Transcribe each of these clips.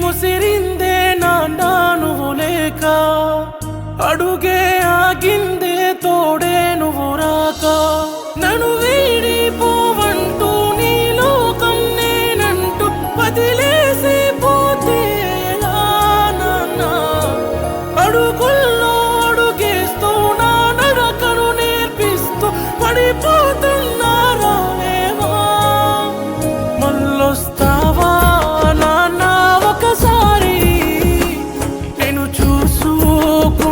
ముసిరిందే నాన్నా నువ్వు లేక, అడుగే ఆగిందే తోడే నువ్వు రాక, నన్ను వీడిపోవంటూ నీ లోకం నేనంటూ వదిలేసి పోతే ఎలా నాన్నా? అడుగుల్లో అడుగేస్తూ నా నడకను నేర్పిస్తూ పడిపోతున్నారా ఏమో? మళ్ళొస్తావా నాన్నా ఒకసారి, నేను చూసుకుంటానిలా.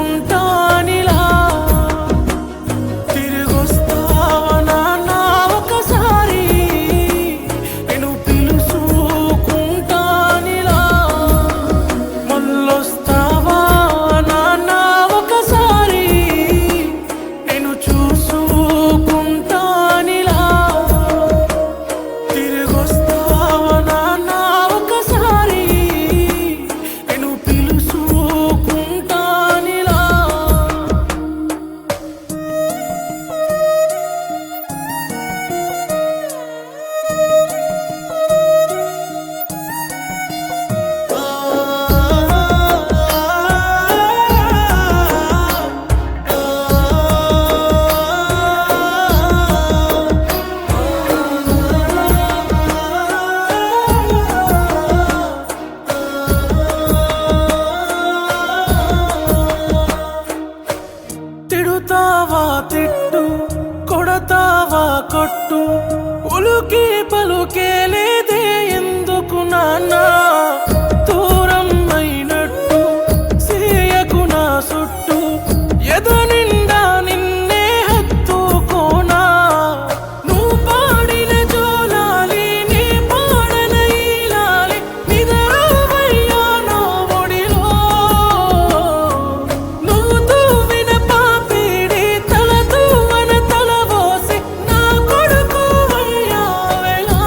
తిరిగొస్తావా నాన్నా ఒకసారి, నేను పిలుసుకుంటానిలా. మళ్ళొస్తావా నాన్నా ఒకసారి, నేను చూసుకుంటానిలా. తిరిగొస్తావా నాన్నా ఒకసారి, నేను పిలుసుకుంటానిలా. తిడుతావా తిట్టు, కొడతావా కొట్టు, ఉలుకి పలుకే లేదే ఎందుకు నాన్నా? దూరం అయినట్టు సేయకు నా సుట్టు, ఎద నిండా నిన్నే హత్తుకోనా? నువ్వు పాడిన జోలాలి నీ పాడన ఈలాలి, నిదరావయ్యా నా ఒడిలో. నువ్వు తూవిన పాపిడి తల తూవన తలవోసి నా కొడుకు అయ్యావెలా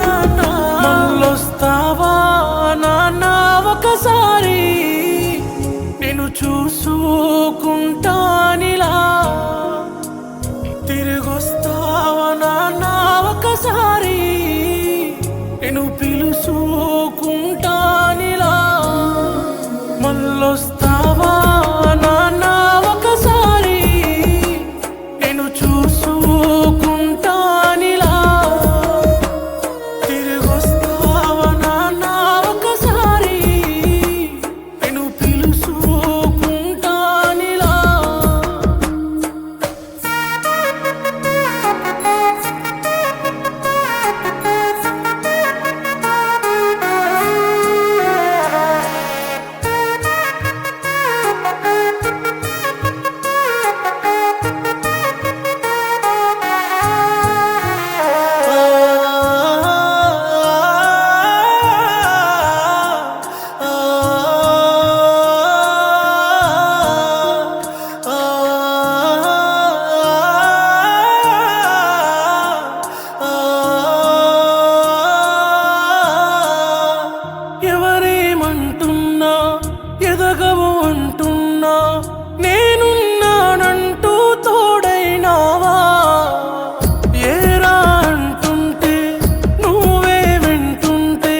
నాన్నా? మళ్ళొస్తావా నాన్నా ఒకసారి, నేను చూసుకుంటానిలా. తిరిగొస్తావా నాన్నా ఒకసారి, నేను పిలుసుకుంటానిలా. మళ్ళొస్తావా నాన్నా ఒకసారి, నేను చూసుకుంటానిలా. తిరిగొస్తావా నాన్నా ఒకసారి, నేను పిలుసుకుంటానిలా. ఎవరేమంటున్నా ఎదగవు అంటున్నా, నేనున్నానంటూ తోడైనావా? ఏరా అంటుంటే నువ్వే వింటుంటే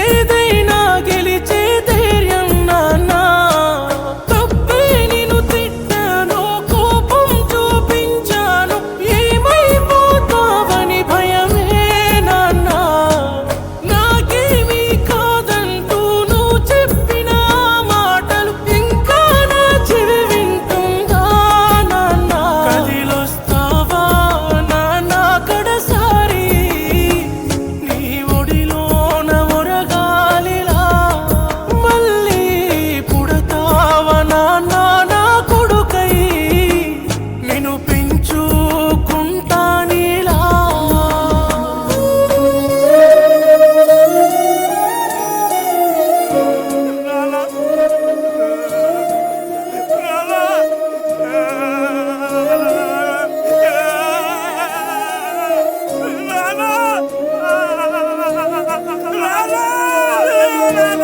ఏదైనా గెలిచే ధైర్యం నాన్నా. తప్పే నిన్ను తిట్టాను, కోపం చూపించాను, ఏమైపోతావని భయమే నాన్నా. నాకేమీ కాదంటూ నువ్వు చెప్పిన మాటలు ఇంకా నా చెవి వింటుందా నాన్నా? కదిలొస్తావా నాన్నా కడసారి, నీ ఒడిలోన ఒరగాలిలా. మళ్ళీ పుడతావా నాన్నా నా కొడుకై, నిన్ను పెంచుకుంటానిలా.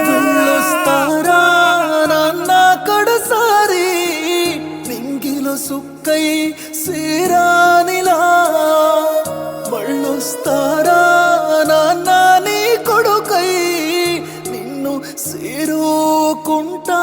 వెళ్ళొస్తారా నాన్నా కడసారి, నింగిలో సుక్కై సేరానిలా. మళ్ళొస్తారా నాన్నా నీ కొడుకై, నిన్ను చేరుకుంటా